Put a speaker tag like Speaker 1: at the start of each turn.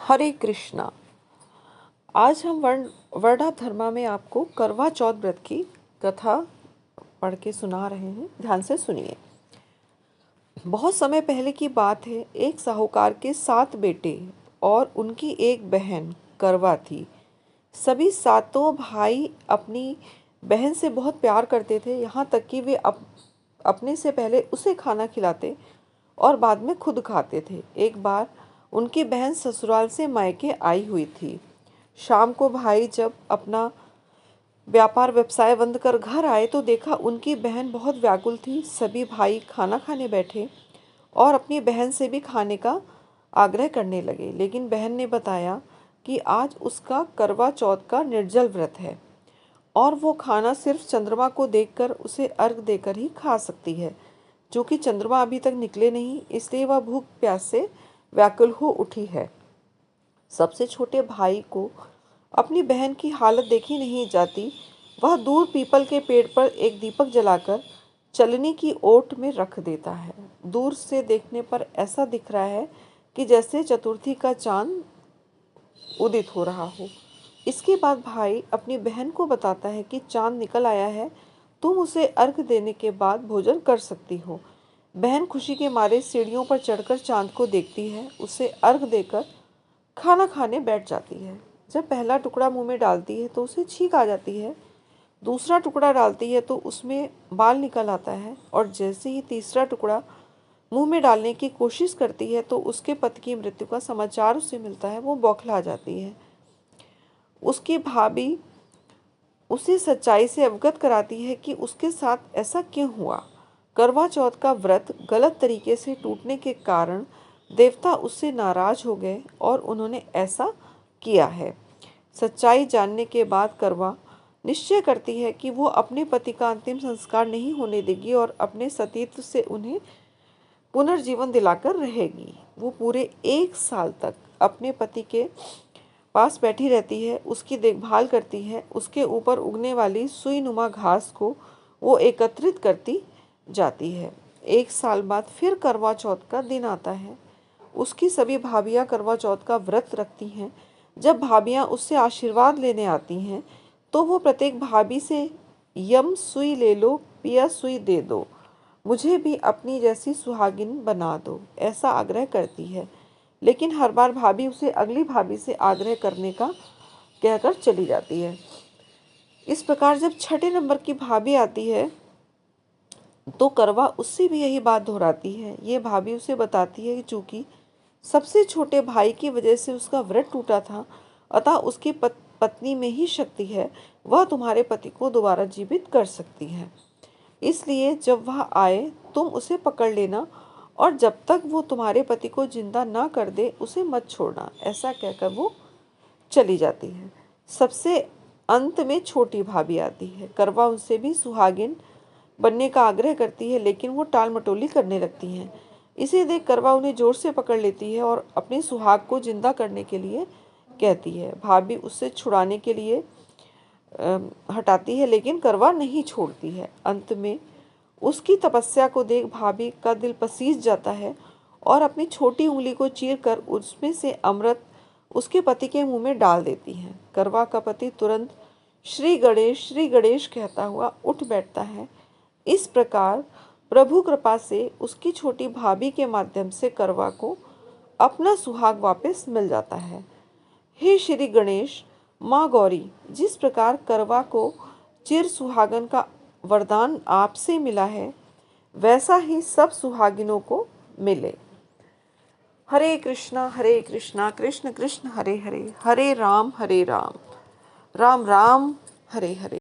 Speaker 1: हरे कृष्णा। आज हम वर्णाधर्मा में आपको करवा चौथ व्रत की कथा पढ़ के सुना रहे हैं। ध्यान से सुनिए। बहुत समय पहले की बात है। एक साहूकार के 7 बेटे और उनकी एक बहन करवा थी। सभी सातों भाई अपनी बहन से बहुत प्यार करते थे, यहाँ तक कि वे अपने से पहले उसे खाना खिलाते और बाद में खुद खाते थे। एक बार उनकी बहन ससुराल से मायके आई हुई थी। शाम को भाई जब अपना व्यवसाय बंद कर घर आए तो देखा उनकी बहन बहुत व्याकुल थी। सभी भाई खाना खाने बैठे और अपनी बहन से भी खाने का आग्रह करने लगे, लेकिन बहन ने बताया कि आज उसका करवा चौथ का निर्जल व्रत है और वो खाना सिर्फ चंद्रमा को देखकर उसे अर्घ देकर ही खा सकती है। जो कि चंद्रमा अभी तक निकले नहीं, इसलिए वह भूख प्यास से व्याकुल हो उठी है। सबसे छोटे भाई को अपनी बहन की हालत देखी नहीं जाती। वह दूर पीपल के पेड़ पर एक दीपक जलाकर चलनी की ओट में रख देता है। दूर से देखने पर ऐसा दिख रहा है कि जैसे चतुर्थी का चांद उदित हो रहा हो। इसके बाद भाई अपनी बहन को बताता है कि चांद निकल आया है, तुम उसे अर्घ देने के बाद भोजन कर सकती हो। बहन खुशी के मारे सीढ़ियों पर चढ़कर चांद को देखती है, उसे अर्घ देकर खाना खाने बैठ जाती है। जब पहला टुकड़ा मुंह में डालती है तो उसे छींक आ जाती है। दूसरा टुकड़ा डालती है तो उसमें बाल निकल आता है और जैसे ही तीसरा टुकड़ा मुंह में डालने की कोशिश करती है तो उसके पति की मृत्यु का समाचार उसे मिलता है। वो बौखला जाती है। उसकी भाभी उसे सच्चाई से अवगत कराती है कि उसके साथ ऐसा क्यों हुआ। करवा चौथ का व्रत गलत तरीके से टूटने के कारण देवता उससे नाराज हो गए और उन्होंने ऐसा किया है। सच्चाई जानने के बाद करवा निश्चय करती है कि वो अपने पति का अंतिम संस्कार नहीं होने देगी और अपने सतीत्व से उन्हें पुनर्जीवन दिलाकर रहेगी। वो पूरे 1 साल तक अपने पति के पास बैठी रहती है, उसकी देखभाल करती है। उसके ऊपर उगने वाली सुई नुमा घास को वो एकत्रित करती जाती है। 1 साल बाद फिर करवा चौथ का दिन आता है। उसकी सभी भाभियां करवा चौथ का व्रत रखती हैं। जब भाभियां उससे आशीर्वाद लेने आती हैं तो वो प्रत्येक भाभी से यम सुई ले लो, पिया सुई दे दो, मुझे भी अपनी जैसी सुहागिन बना दो, ऐसा आग्रह करती है। लेकिन हर बार भाभी उसे अगली भाभी से आग्रह करने का कहकर चली जाती है। इस प्रकार जब छठे नंबर की भाभी आती है तो करवा उससे भी यही बात दोहराती है। ये भाभी उसे बताती है कि चूंकि सबसे छोटे भाई की वजह से उसका व्रत टूटा था, अतः उसकी पत्नी में ही शक्ति है, वह तुम्हारे पति को दोबारा जीवित कर सकती है। इसलिए जब वह आए तुम उसे पकड़ लेना और जब तक वो तुम्हारे पति को जिंदा ना कर दे उसे मत छोड़ना। ऐसा कहकर वो चली जाती है। सबसे अंत में छोटी भाभी आती है। करवा उनसे भी सुहागिन बनने का आग्रह करती है, लेकिन वो टाल मटोली करने लगती हैं। इसे देख करवा उन्हें जोर से पकड़ लेती है और अपने सुहाग को जिंदा करने के लिए कहती है। भाभी उससे छुड़ाने के लिए हटाती है, लेकिन करवा नहीं छोड़ती है। अंत में उसकी तपस्या को देख भाभी का दिल पसीज जाता है और अपनी छोटी उंगली को चीरकर उसमें से अमृत उसके पति के मुंह में डाल देती है। करवा का पति तुरंत श्री गणेश कहता हुआ उठ बैठता है। इस प्रकार प्रभु कृपा से उसकी छोटी भाभी के माध्यम से करवा को अपना सुहाग वापस मिल जाता है। हे श्री गणेश, माँ गौरी, जिस प्रकार करवा को चिर सुहागन का वरदान आपसे मिला है, वैसा ही सब सुहागिनों को मिले। हरे कृष्णा कृष्ण कृष्ण हरे हरे, हरे राम राम राम हरे हरे।